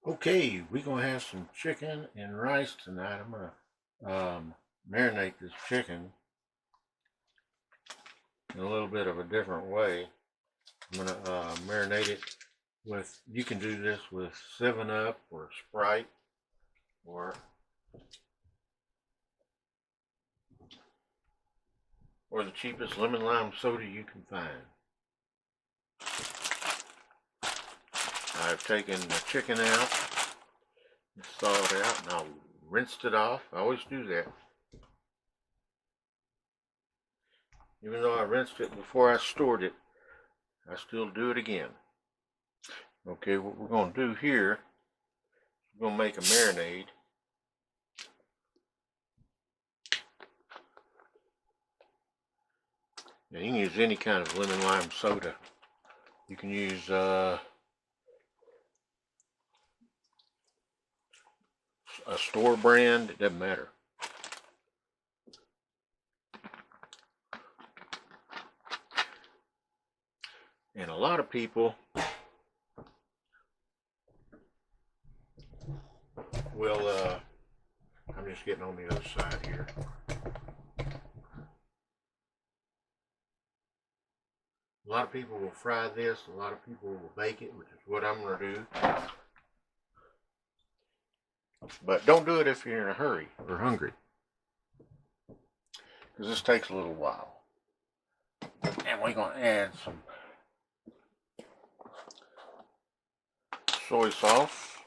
Okay, we're gonna have some chicken and rice tonight. I'm gonna marinate this chicken in a little bit of a different way. I'm gonna marinate it with. You can do this with 7-Up or Sprite or the cheapest lemon lime soda you can find. I've taken the chicken out, thawed it out, and I'll rinsed it off. I always do that. Even though I rinsed it before I stored it, I still do it again. Okay, what we're going to do here, we're going to make a marinade. Now, you can use any kind of lemon lime soda. You can use a store brand, it doesn't matter. And a lot of people will, I'm just getting on the other side here. A lot of people will fry this, a lot of people will bake it, which is what I'm going to do. But don't do it if you're in a hurry or hungry, because this takes a little while. And we're going to add some soy sauce.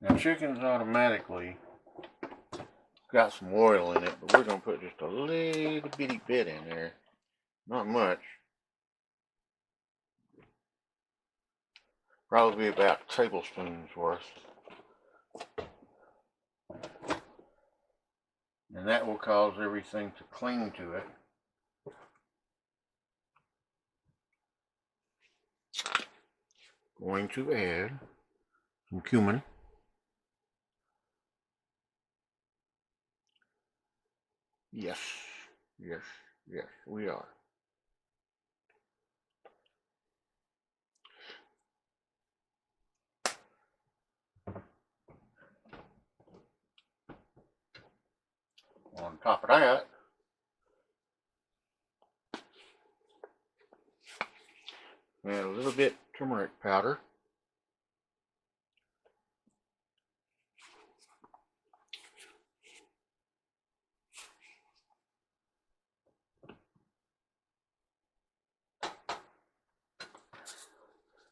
Now, chicken's automatically got some oil in it, but we're going to put just a little bitty bit in there. Not much. Probably about a tablespoon's worth. And that will cause everything to cling to it. Going to add some cumin. Yes, yes, yes, we are. On top of that, add a little bit turmeric powder.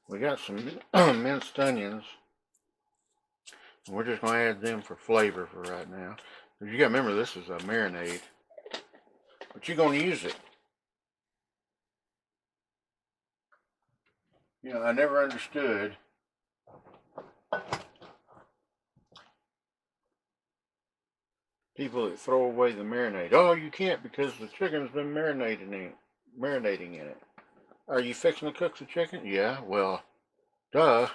We got some minced onions. And we're just going to add them for flavor for right now. Because you got to remember, this is a marinade. But you're going to use it. You know, I never understood people that throw away the marinade. Oh, you can't because the chicken's been marinating in it. Are you fixing to cook the chicken? Yeah, well, duh.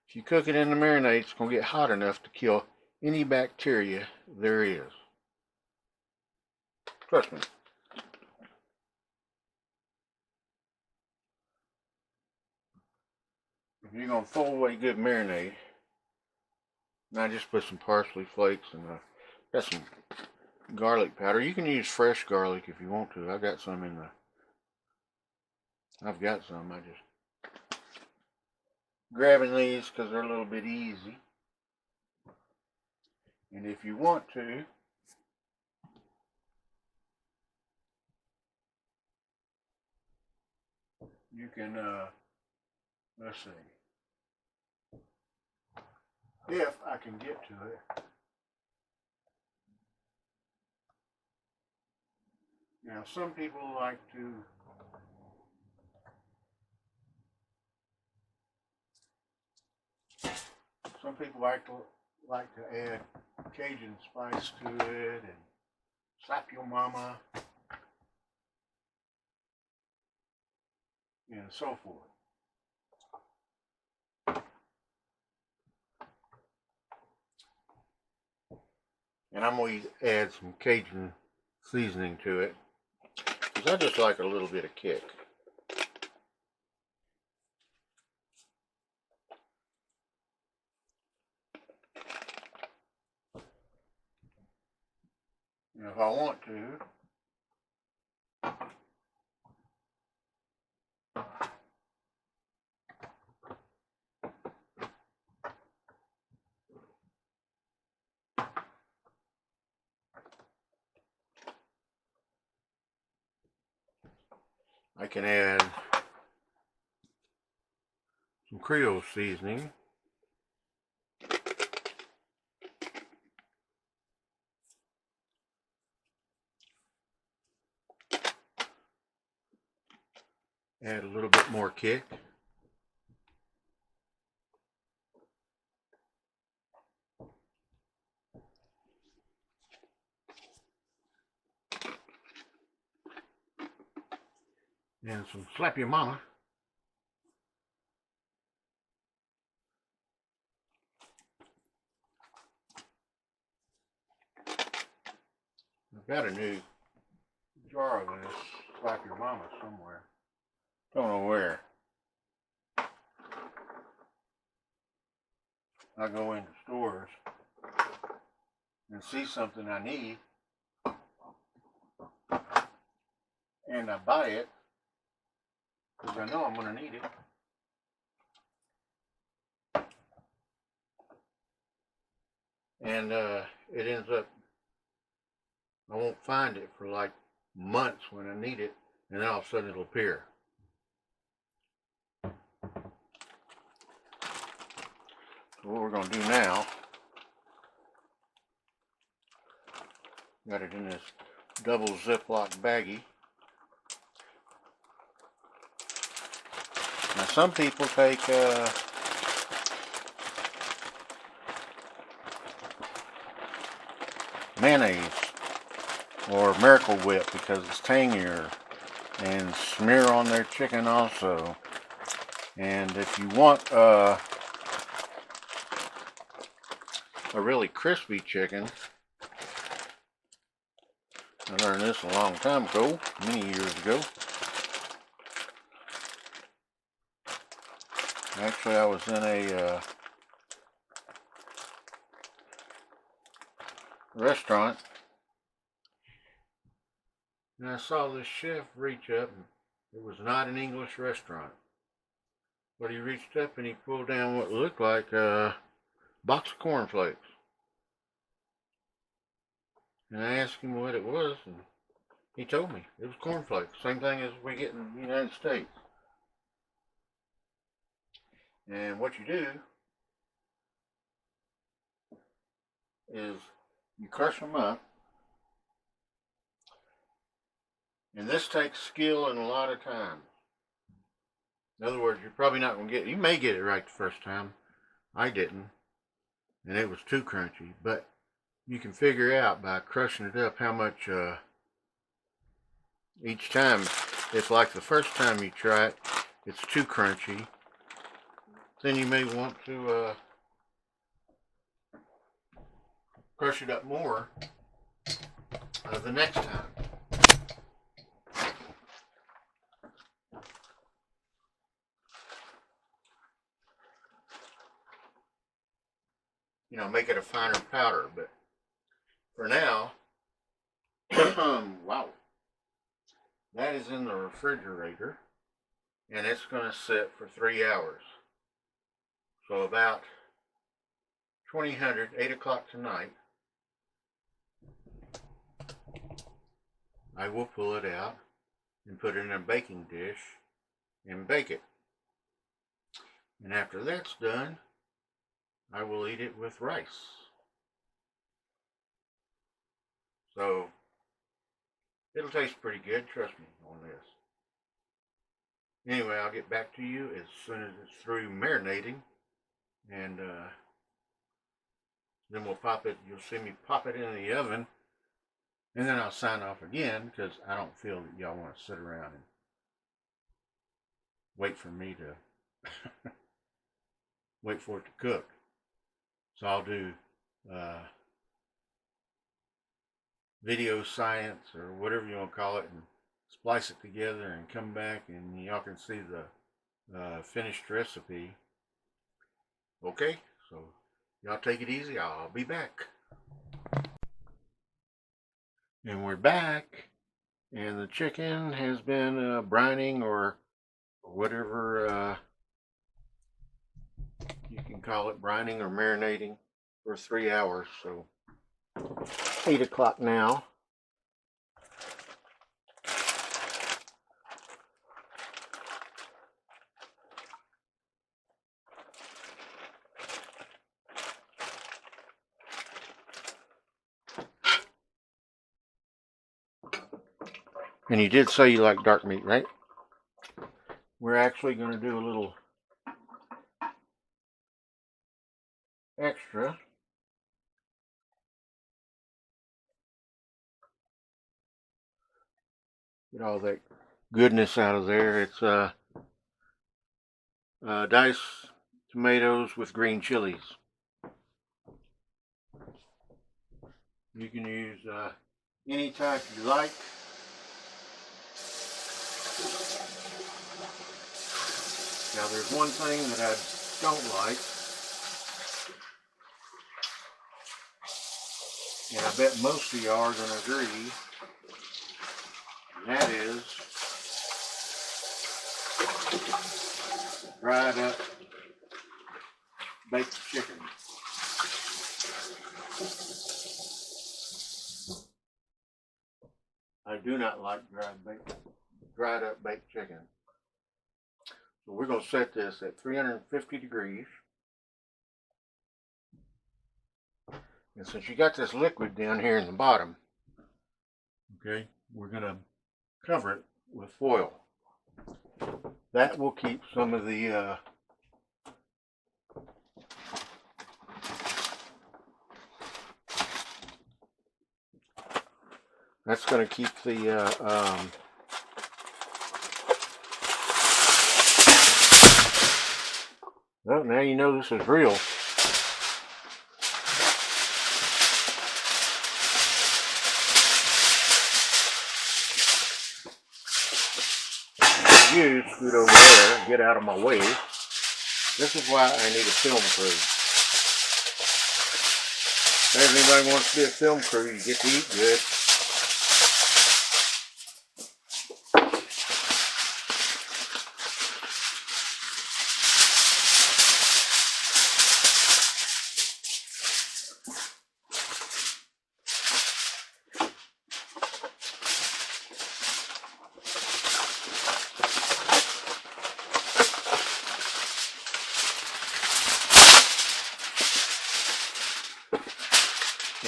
If you cook it in the marinade, it's going to get hot enough to kill any bacteria there is. Trust me. If you're going to throw away good marinade, I just put some parsley flakes and got some garlic powder. You can use fresh garlic if you want to. I've got some in the. I've got some. I just grabbing these because they're a little bit easy. And if you want to, you can. Let's see. If I can get to it. Now, some people like to add Cajun spice to it and slap your mama and so forth. And I'm going to add some Cajun seasoning to it, because I just like a little bit of kick. And if I want to, I can add some Creole seasoning. Add a little bit more kick. And some Slap Your Mama. I've got a new jar of this Slap Your Mama somewhere. Don't know where. I go into stores and see something I need, and I buy it because I know I'm going to need it. And it ends up, I won't find it for like months when I need it, and then all of a sudden it'll appear. So what we're going to do now, got it in this double Ziploc baggie. Now some people take mayonnaise or Miracle Whip because it's tangier, and smear on their chicken also. And if you want a really crispy chicken, I learned this a long time ago, many years ago. Actually, I was in a restaurant, and I saw this chef reach up, and it was not an English restaurant, but he reached up and he pulled down what looked like a box of cornflakes. And I asked him what it was, and he told me it was cornflakes, same thing as we get in the United States. And what you do is you crush them up, and this takes skill and a lot of time. In other words, you're probably not going to get, you may get it right the first time. I didn't, and it was too crunchy, but you can figure out by crushing it up how much each time. It's like the first time you try it, it's too crunchy. Then you may want to crush it up more the next time. You know, make it a finer powder. But for now, wow, that is in the refrigerator, and it's going to sit for 3 hours. So about 2000, 8 o'clock tonight, I will pull it out and put it in a baking dish and bake it. And after that's done, I will eat it with rice. So it'll taste pretty good, trust me on this. Anyway, I'll get back to you as soon as it's through marinating, and then we'll pop it. You'll see me pop it in the oven, and then I'll sign off again because I don't feel that y'all want to sit around and wait for me to wait for it to cook. So I'll do video science or whatever you want to call it, and splice it together and come back and y'all can see the finished recipe. Okay, so y'all take it easy. I'll be back. And we're back, and the chicken has been brining or whatever you can call it, brining or marinating, for 3 hours. So 8 o'clock now. And you did say you like dark meat, right? We're actually going to do a little extra. Get all that goodness out of there. It's diced tomatoes with green chilies. You can use any type you like. Now there's one thing that I don't like, and I bet most of y'all are going to agree, and that is dried up baked chicken. I do not like dried up baked chicken. So we're going to set this at 350 degrees. And since you got this liquid down here in the bottom, okay, we're going to cover it with foil. That will keep some of the that's going to keep the well, now you know this is real. You scoot over there and get out of my way. This is why I need a film crew. If anybody wants to be a film crew, you get to eat good.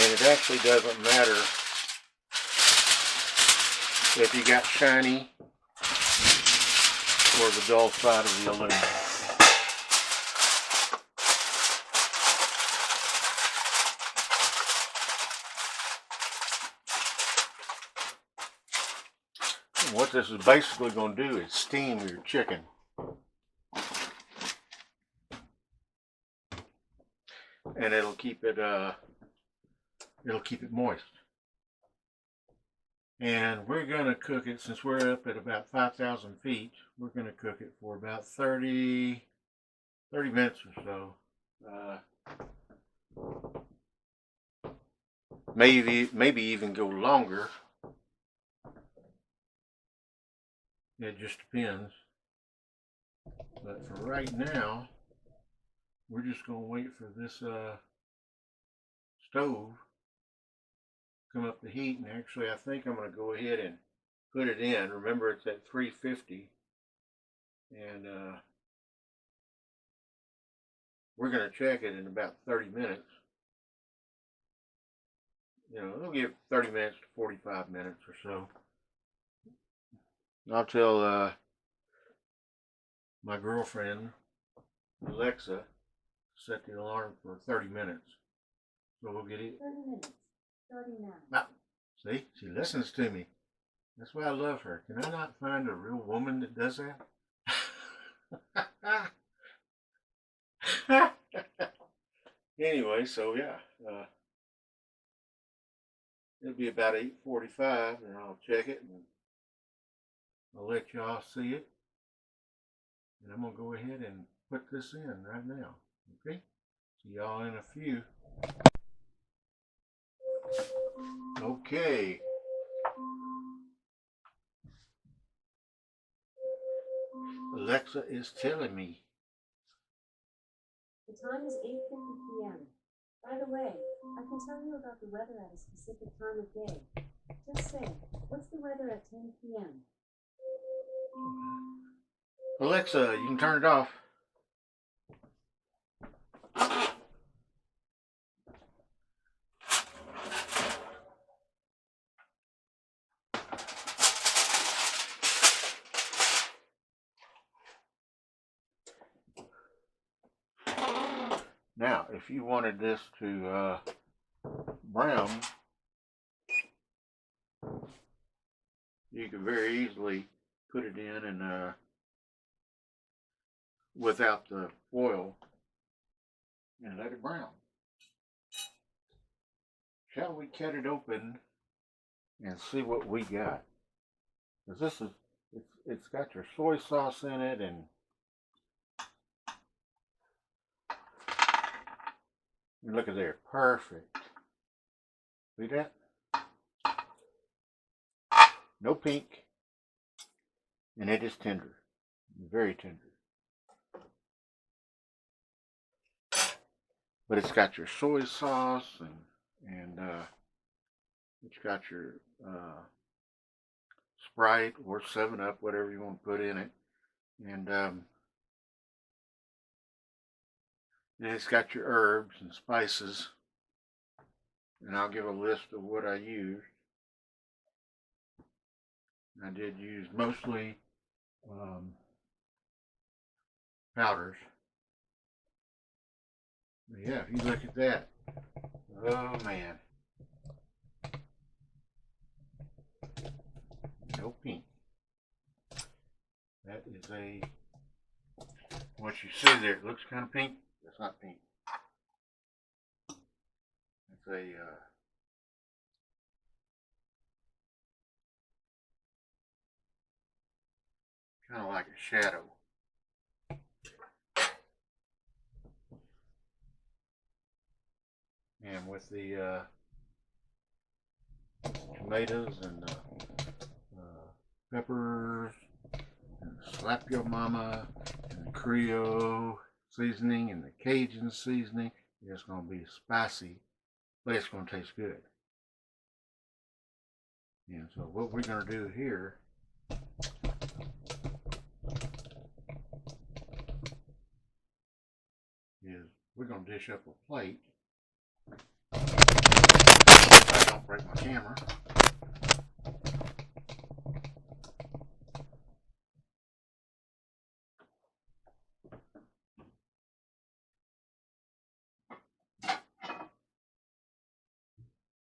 And it actually doesn't matter if you got shiny or the dull side of the aluminum. And what this is basically going to do is steam your chicken. And it'll keep it moist. And we're going to cook it, since we're up at about 5,000 feet, we're going to cook it for about 30 minutes or so. Maybe even go longer. It just depends. But for right now, we're just going to wait for this stove come up the heat, and actually I think I'm going to go ahead and put it in. Remember, it's at 350, and we're going to check it in about 30 minutes. You know, it'll give 30 minutes to 45 minutes or so. I'll tell my girlfriend Alexa set the alarm for 30 minutes, so we'll get it. 30 minutes. 39. Ah, see, she listens to me. That's why I love her. Can I not find a real woman that does that? Anyway, so yeah. It'll be about 8:45, and I'll check it, and I'll let y'all see it. And I'm going to go ahead and put this in right now. Okay? See y'all in a few. Okay. Alexa is telling me. The time is 8:50 p.m. By the way, I can tell you about the weather at a specific time of day. Just say, what's the weather at 10 p.m.? Alexa, you can turn it off. Now, if you wanted this to brown, you could very easily put it in and without the foil and let it brown. Shall we cut it open and see what we got? Because this is, it's got your soy sauce in it, and look at there, perfect. See that? No pink, and it is tender, very tender. But it's got your soy sauce, and it's got your Sprite or 7-Up, whatever you want to put in it, and it's got your herbs and spices. And I'll give a list of what I used. I did use mostly powders. But yeah, if you look at that, oh man, no pink. That is what you see there, it looks kind of pink. That's not pink. It's kind of like a shadow. And with the tomatoes and peppers and slap your mama and the Creole seasoning and the Cajun seasoning, it's going to be spicy, but it's going to taste good. And so what we're going to do here is we're going to dish up a plate. I don't break my camera.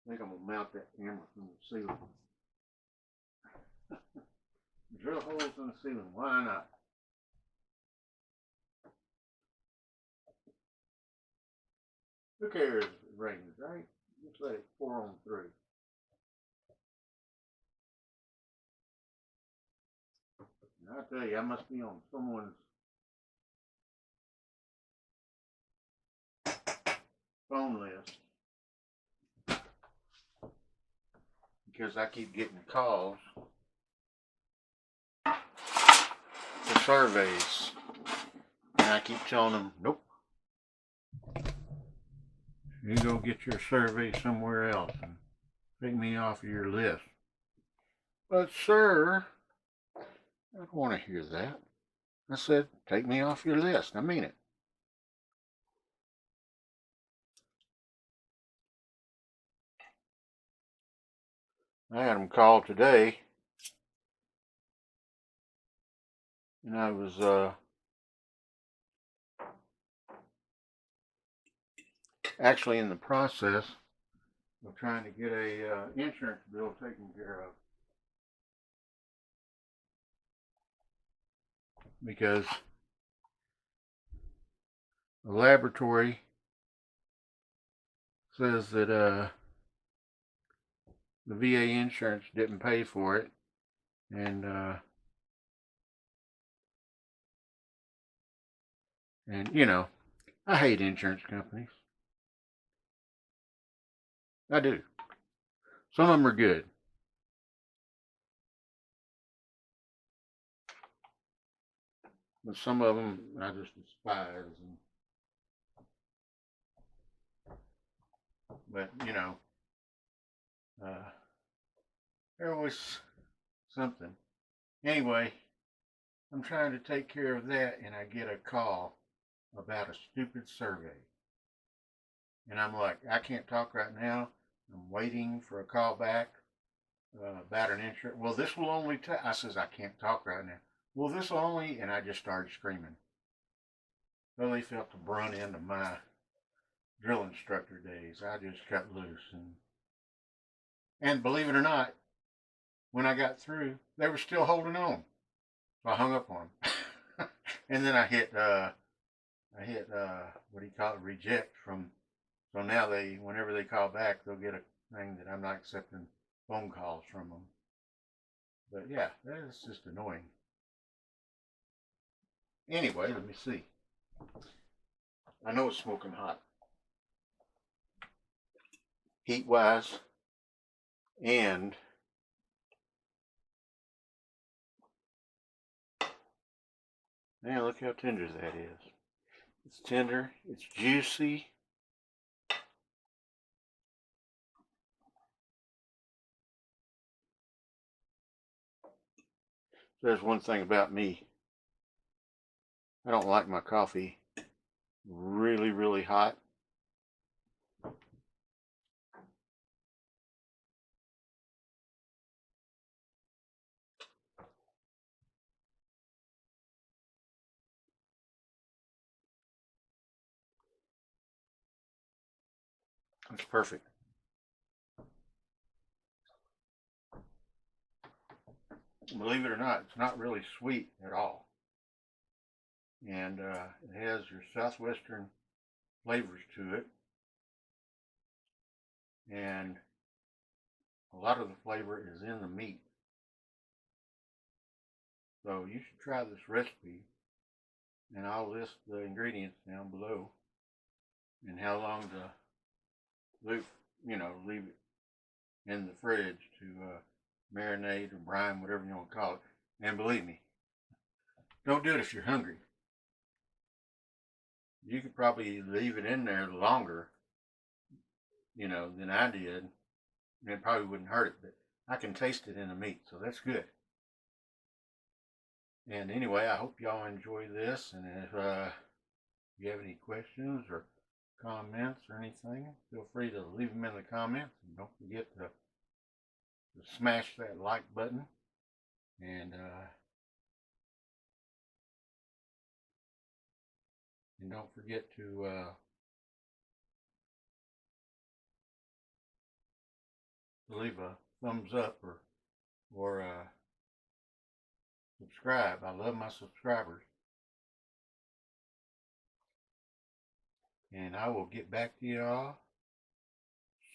I think I'm going to mount that camera from the ceiling. Drill holes in the ceiling, why not? Who cares if it rains, right? Just let it pour on through. And I tell you, I must be on someone's phone list because I keep getting calls for surveys, and I keep telling them, nope, you go get your survey somewhere else and take me off of your list. But sir, I don't want to hear that. I said, take me off your list. I mean it. I had them call today, and I was actually in the process of trying to get a insurance bill taken care of, because the laboratory says that the VA insurance didn't pay for it, and you know, I hate insurance companies. I do. Some of them are good. But some of them I just despise. But, uh, there was something. Anyway, I'm trying to take care of that, and I get a call about a stupid survey. And I'm like, I can't talk right now. I'm waiting for a call back about an insurance. Well, this will only I says, I can't talk right now. Well, this will only, and I just started screaming. Well, they felt the brunt end of my drill instructor days. I just cut loose. And believe it or not, when I got through, they were still holding on. So I hung up on them. And then I hit what do you call it, reject from, so now whenever they call back, they'll get a thing that I'm not accepting phone calls from them. But yeah, that is just annoying. Anyway, let me see. I know it's smoking hot. Heat wise, and man, look how tender that is. It's tender, it's juicy. There's one thing about me. I don't like my coffee really, really hot. It's perfect. Believe it or not, it's not really sweet at all. And it has your southwestern flavors to it. And a lot of the flavor is in the meat. So you should try this recipe. And I'll list the ingredients down below and how long to leave it in the fridge to marinate or brine, whatever you want to call it. And believe me, don't do it if you're hungry. You could probably leave it in there longer, than I did. And it probably wouldn't hurt it, but I can taste it in the meat, so that's good. And anyway, I hope y'all enjoy this, and if you have any questions or comments or anything, feel free to leave them in the comments, and don't forget to smash that like button, and don't forget to leave a thumbs up or subscribe. I love my subscribers. And I will get back to y'all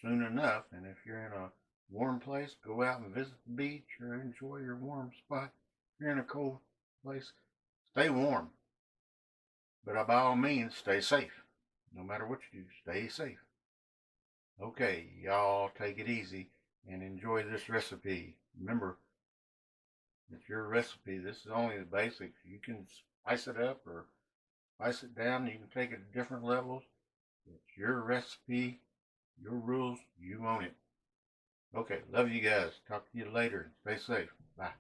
soon enough. And if you're in a warm place, go out and visit the beach or enjoy your warm spot. If you're in a cold place, stay warm. But by all means, stay safe. No matter what you do, stay safe. Okay, y'all take it easy and enjoy this recipe. Remember, it's your recipe. This is only the basics. You can spice it up or spice it down. You can take it to different levels. It's your recipe, your rules. You own it. Okay, love you guys. Talk to you later. Stay safe. Bye.